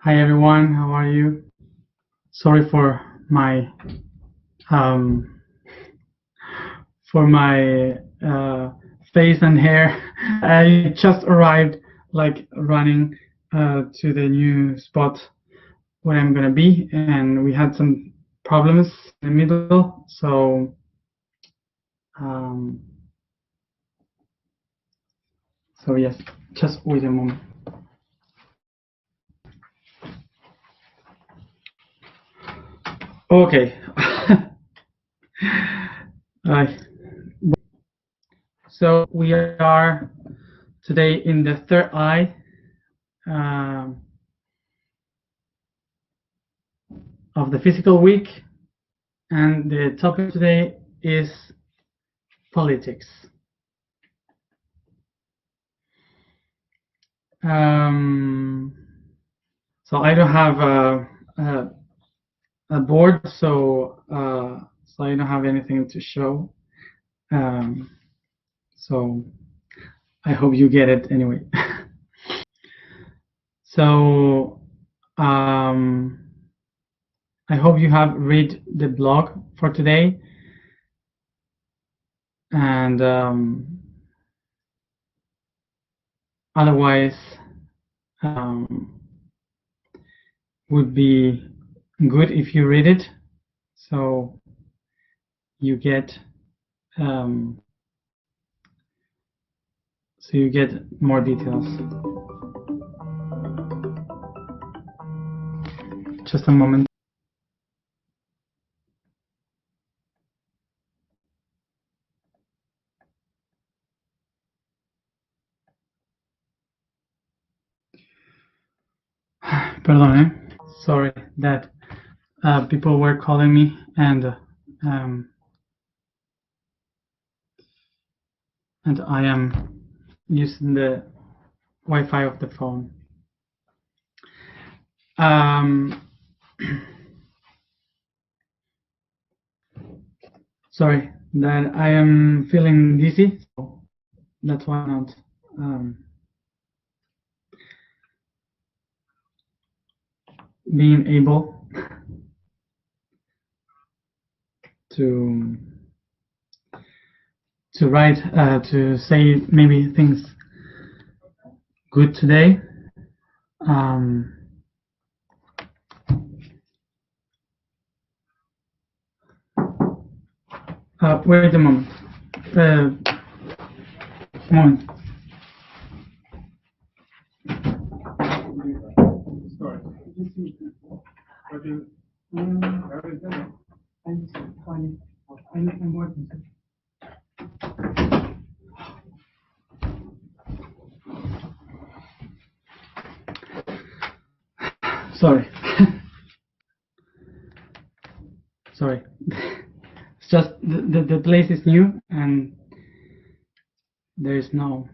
Hi everyone, how are you? Sorry um for my face and hair. I just arrived, like running to the new spot where I'm gonna be, and we had some problems in the middle. Um, so yes, just wait a moment. Okay. Right. So we are today in the third eye of the physical week, and the topic today is politics. Um, so I don't have a board, so I don't have anything to show. So I hope you get it anyway. So I hope you have read the blog for today, and otherwise would be good if you read it, so you get more details. Just a moment. Perdón, eh? Sorry that people were calling me, and I am using the Wi-Fi of the phone. Sorry that I am feeling dizzy, so that's why I'm not being able to write, to say maybe things good today. Wait a moment. Moment. Sorry. Sorry. Sorry. It's just the place is new and there is no.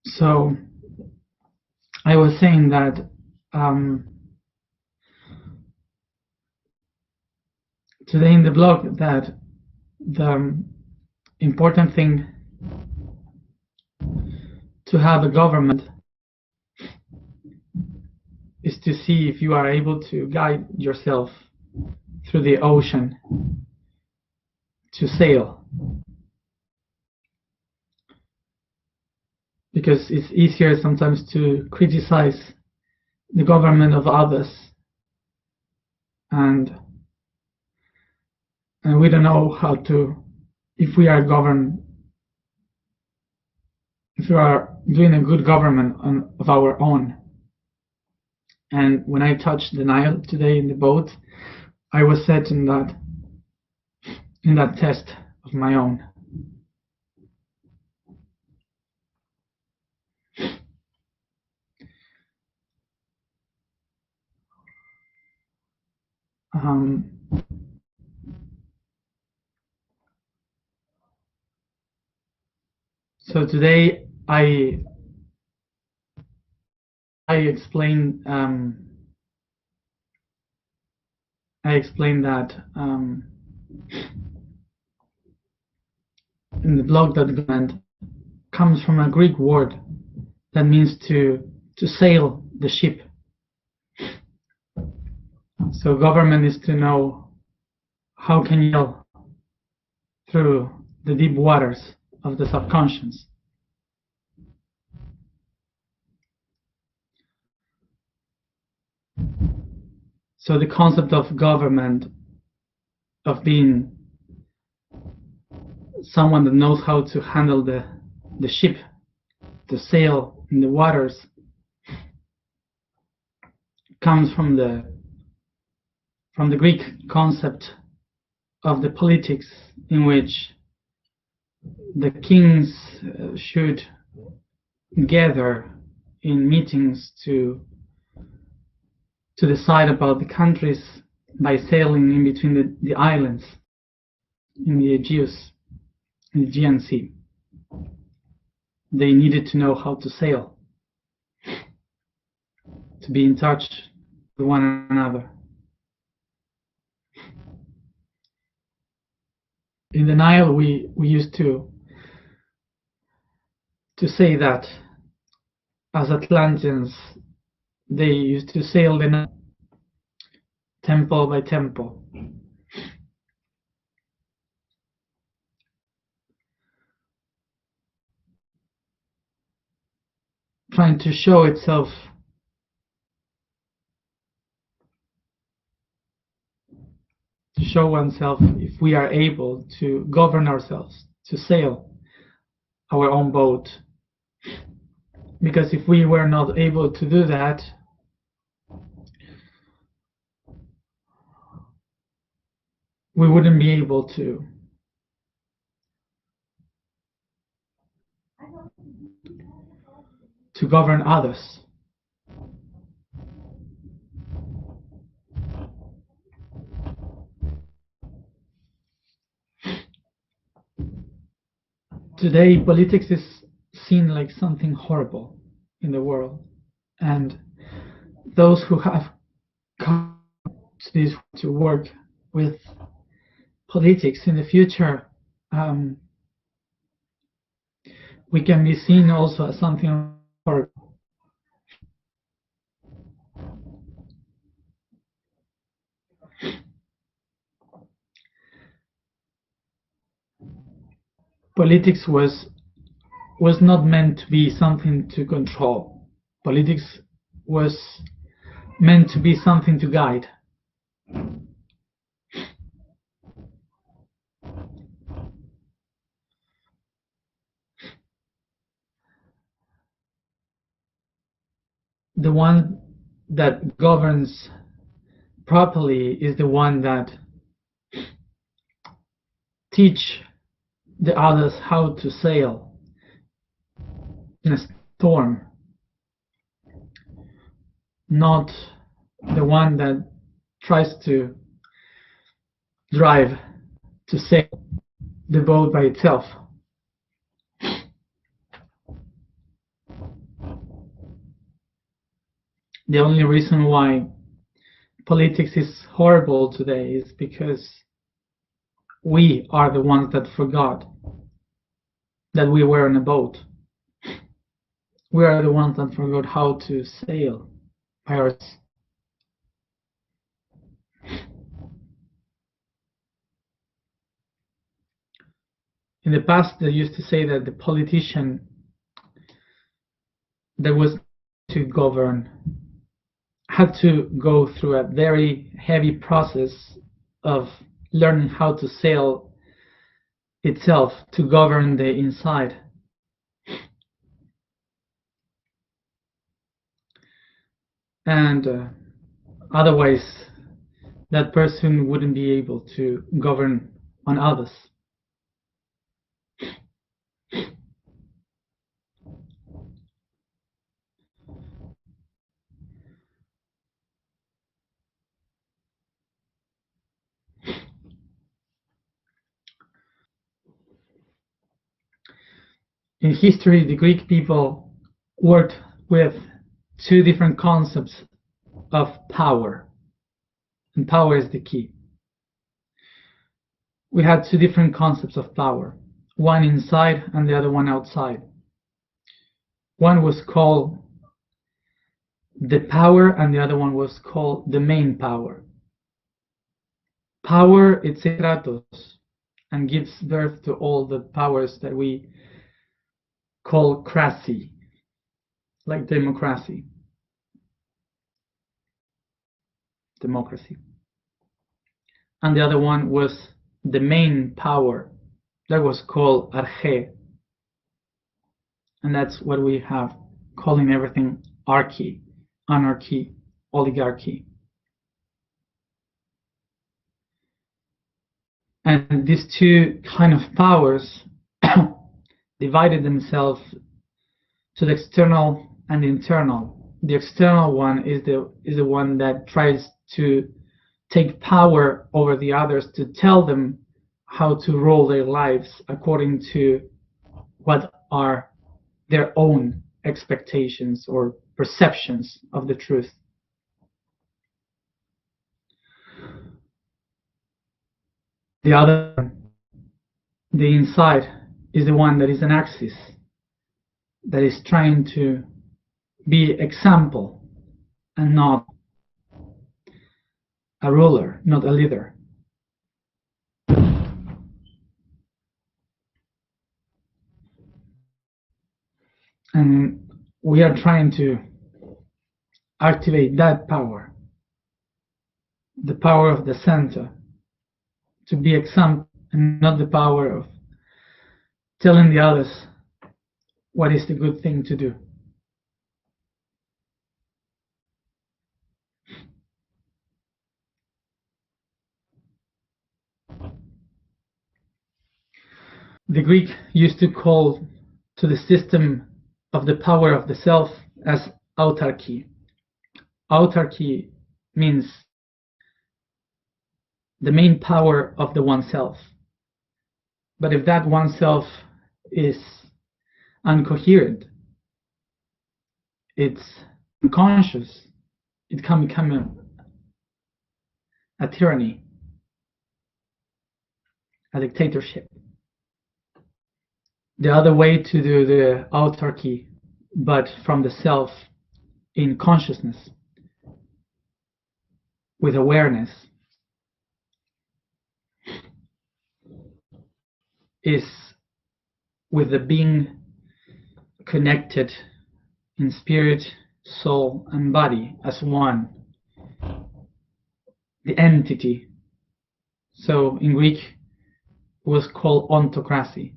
So I was saying that today in the blog that the important thing to have a government is to see if you are able to guide yourself through the ocean to sail, because it's easier sometimes to criticize the government of others, and we don't know how to, if we are governed, if we are doing a good government of our own. And when I touched the Nile today in the boat, I was set in that test of my own. So today I explain I explained that in the blog that government comes from a Greek word that means to sail the ship. So government is to know how can you sail through the deep waters of the subconscious. So the concept of government, of being someone that knows how to handle the ship, to sail in the waters, comes from the Greek concept of the politics, in which the kings should gather in meetings to decide about the countries by sailing in between the islands in the Aegean Sea. They needed to know how to sail, to be in touch with one another. In the Nile, we used to say that as Atlanteans, they used to sail the Nile temple by temple, trying to show itself oneself if we are able to govern ourselves, to sail our own boat. Because if we were not able to do that, we wouldn't be able to govern others. Today, politics is seen like something horrible in the world, and those who have come to this to work with politics in the future, we can be seen also as something horrible. Politics was not meant to be something to control. Politics was meant to be something to guide. The one that governs properly is the one that teach the others how to sail in a storm, not the one that tries to drive to sail the boat by itself. The only reason why politics is horrible today is because we are the ones that forgot that we were in a boat. We are the ones that forgot how to sail by ourselves. In the past, they used to say that the politician that was to govern had to go through a very heavy process of learning how to sail itself, to govern the inside. And otherwise, that person wouldn't be able to govern on others. In history, the Greek people worked with two different concepts of power. and power is the key. We had two different concepts of power, one inside and the other one outside. One was called the power and the other one was called the main power. Power, it's kratos, and gives birth to all the powers that we call krasi, like democracy. And the other one was the main power, that was called DHae, and that's what we have, calling everything archy, anarchy, oligarchy. And these two kind of powers divided themselves to the external and the internal. The external one is the one that tries to take power over the others, to tell them how to rule their lives according to what are their own expectations or perceptions of the truth. The other, the inside, is the one that is an axis, that is trying to be example and not a ruler, not a leader. And we are trying to activate that power, the power of the center, to be example and not the power of telling the others what is the good thing to do. The Greek used to call to the system of the power of the self as autarky. Autarky means the main power of the oneself. But if that oneself is incoherent, it's unconscious, it can become a tyranny, a dictatorship. The other way to do the autarky, but from the self in consciousness, with awareness, is with the being connected in spirit, soul, and body as one, the entity. So in Greek, it was called ontocracy.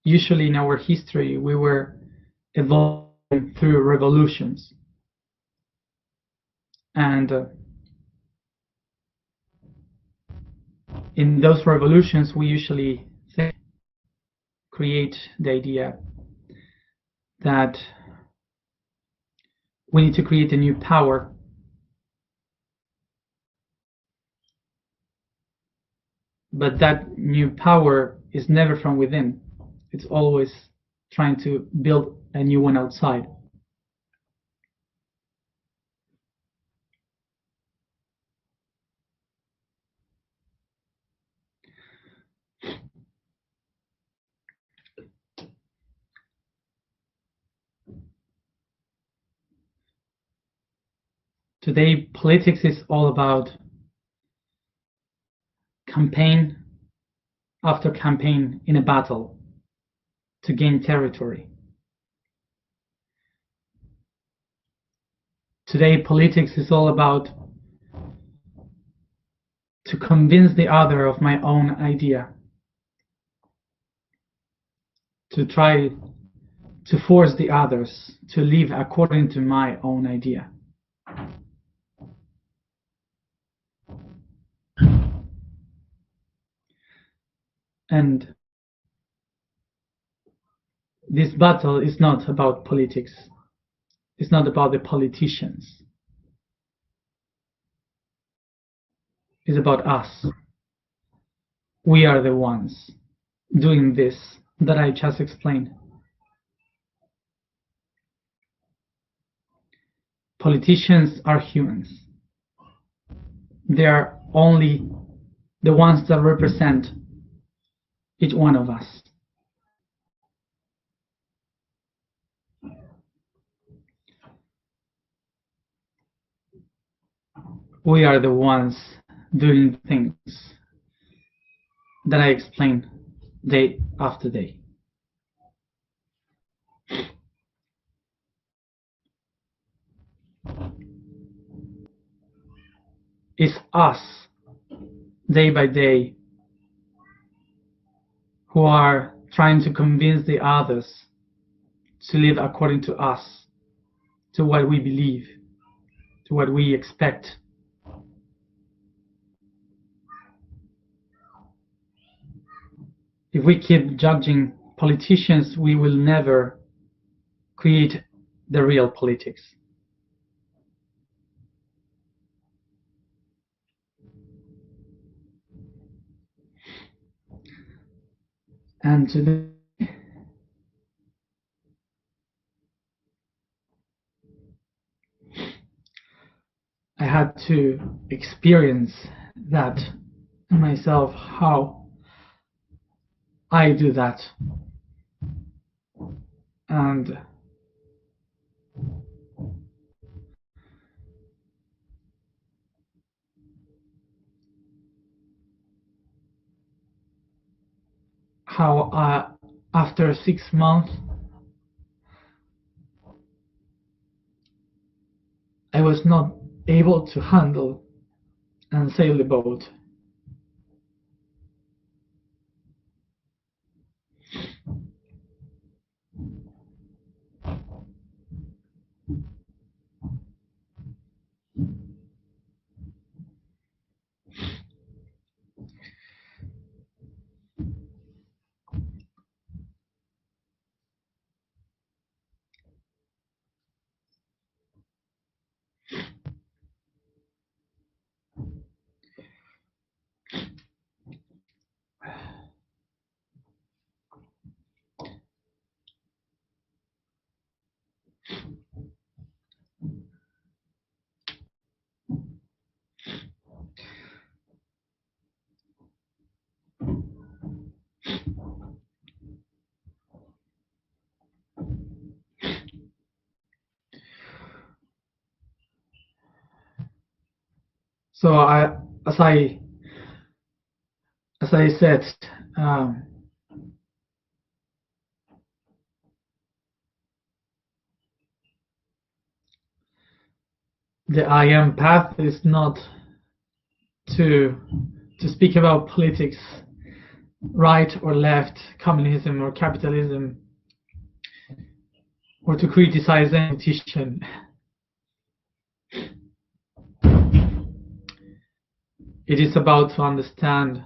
Usually in our history, we were evolving through revolutions. And in those revolutions, we usually create the idea that we need to create a new power. But that new power is never from within. It's always trying to build a new one outside. Today, politics is all about campaign after campaign in a battle to gain territory. Today, politics is all about to convince the other of my own idea, to try to force the others to live according to my own idea. And this battle is not about politics. It's not about the politicians. It's about us. We are the ones doing this that I just explained. politicians are humans. They are only the ones that represent each one of us. We are the ones doing things that I explain day after day. It's us, day by day, who are trying to convince the others to live according to us, to what we believe, to what we expect. If we keep judging politicians, we will never create the real politics. And today, I had to experience that myself, how I do that. And how after 6 months, I was not able to handle and sail the boat. So as I said, um, the I am path is not to speak about politics, right or left, communism or capitalism, or to criticize any politician. It is about to understand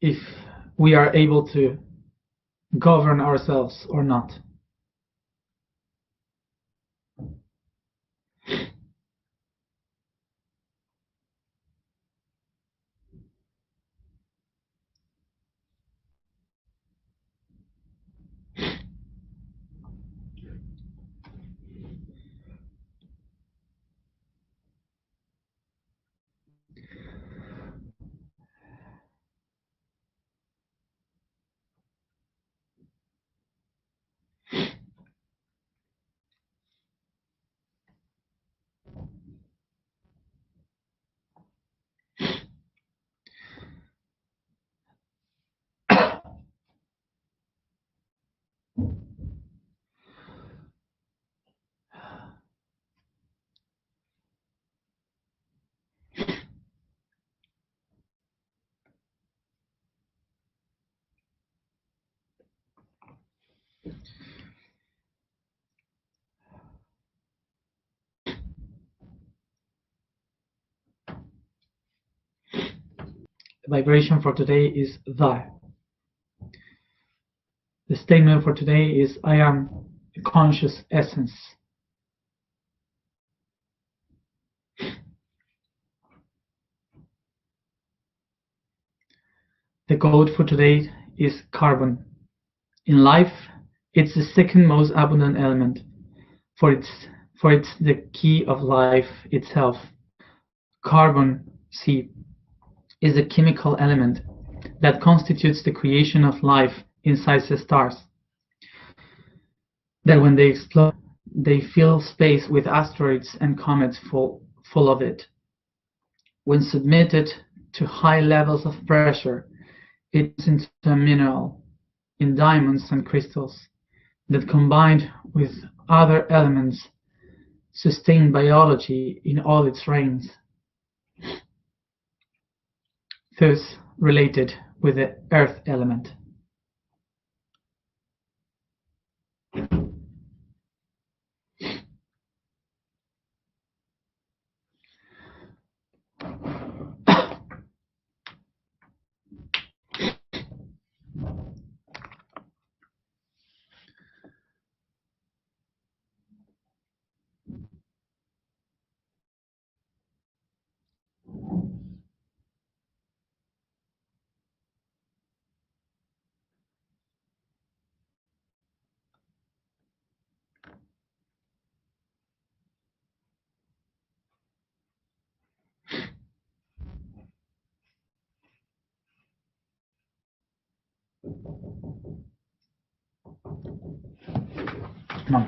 if we are able to govern ourselves or not. The vibration for today is DHae. The statement for today is I am a conscious essence. The code for today is carbon. In life, It's the second most abundant element, for it's the key of life itself. Carbon, C, is a chemical element that constitutes the creation of life inside the stars. That when they explode, they fill space with asteroids and comets full of it. When submitted to high levels of pressure, it turns into a mineral in diamonds and crystals that, combined with other elements, sustain biology in all its range, thus related with the earth element. No.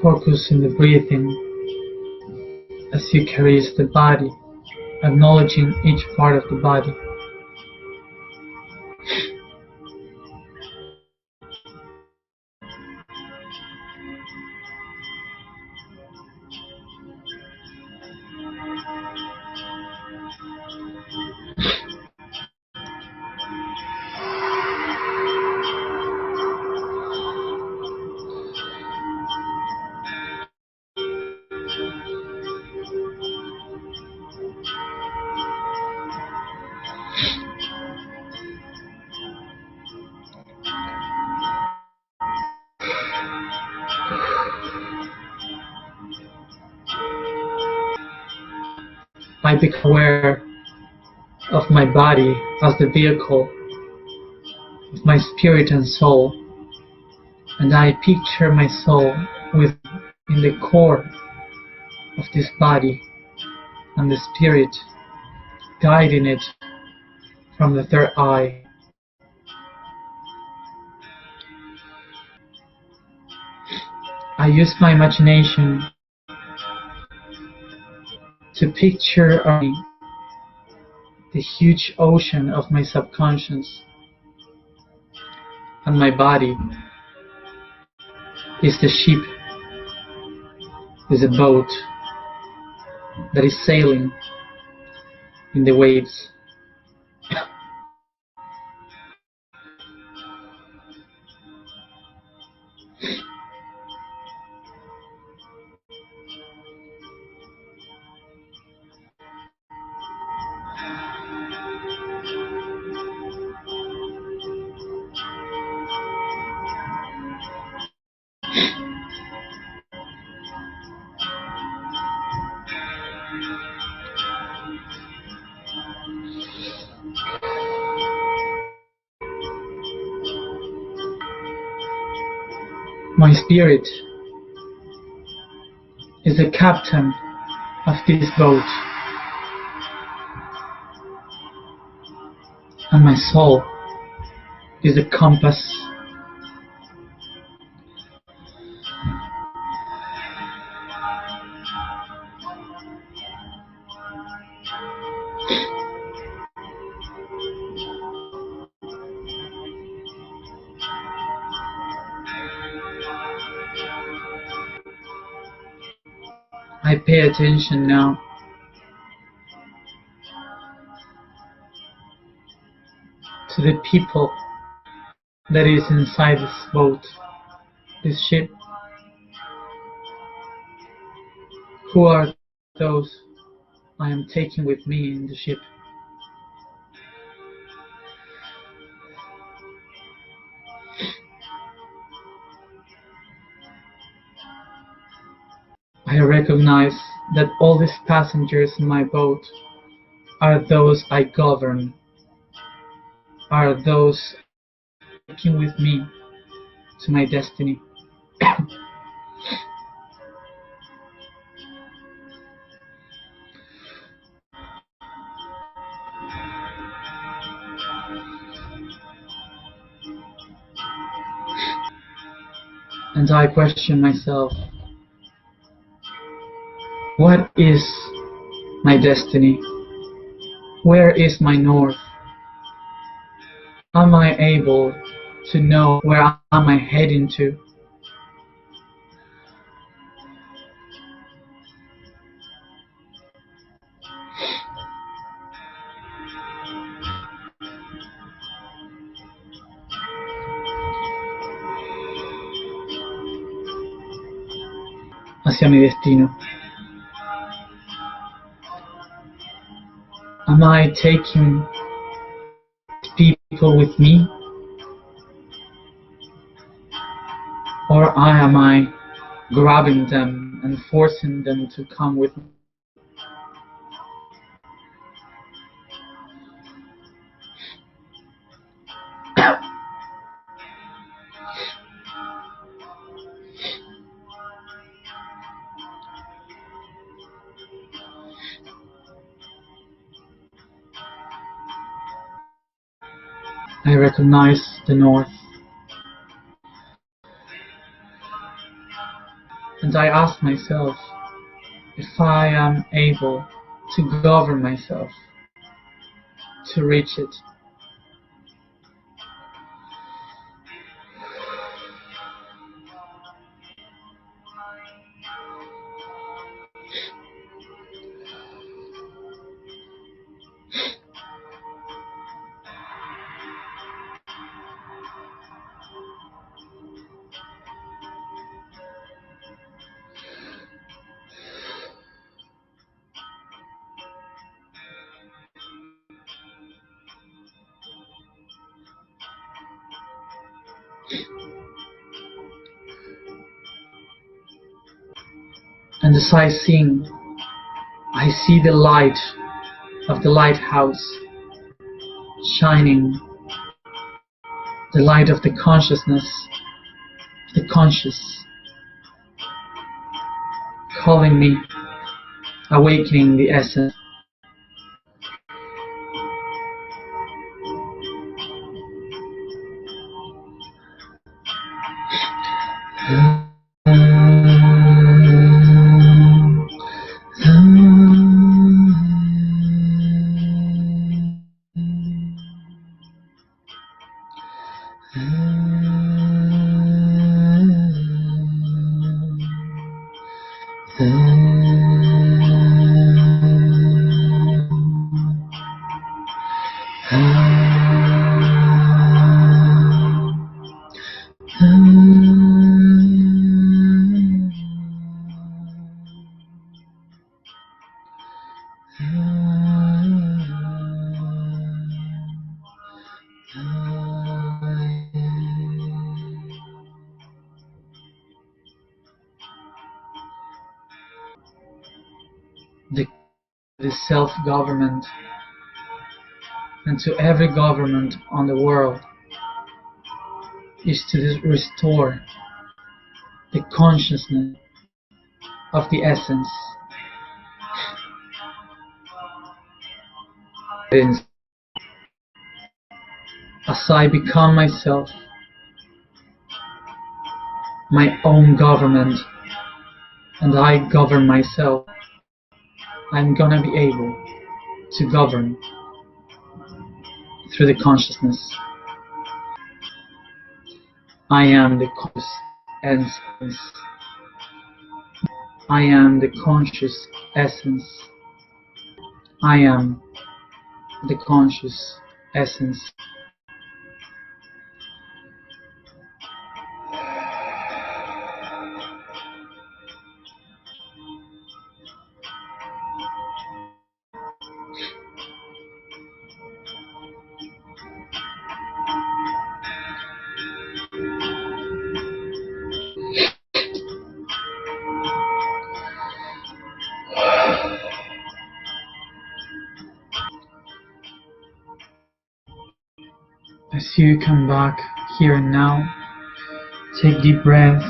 Focus on the breathing as you caress the body acknowledging each part of the body. I become aware of my body as the vehicle of my spirit and soul, and I picture my soul within the core of this body and the spirit guiding it from the third eye. I use my imagination to picture the huge ocean of my subconscious, and my body is the ship, is a boat that is sailing in the waves. My spirit is the captain of this boat, and my soul is the compass. I pay attention now to the people that is inside this boat, this ship. Who are those I am taking with me in the ship? I recognize that all these passengers in my boat are those I govern, are those taking with me to my destiny. And I question myself, what is my destiny? Where is my north? Am I able to know where am I heading to? Hacia mi destino. Am I taking people with me? Or am I grabbing them and forcing them to come with me? I recognize the north, and I ask myself if I am able to govern myself, to reach it. And as I sing, I see the light of the lighthouse shining, the light of the consciousness, the conscious, calling me, awakening the essence. The self-government, and to every government on the world, is to restore the consciousness of the essence. As I become myself, my own government, and I govern myself, I'm gonna be able to govern through the consciousness. I am the conscious essence. I am the conscious essence. I am the conscious essence. As you come back here and now, take deep breath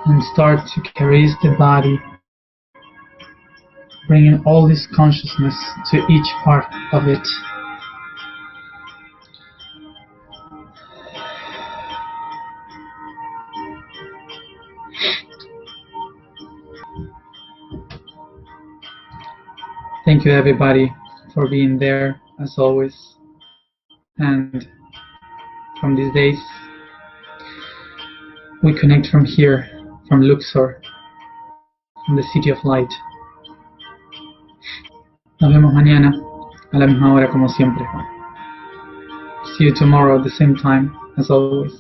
and start to caress the body, bringing all this consciousness to each part of it. Thank you everybody for being there as always, and from these days we connect from here, from Luxor, from the City of Light. Nos vemos mañana a la misma hora como siempre. See you tomorrow at the same time as always.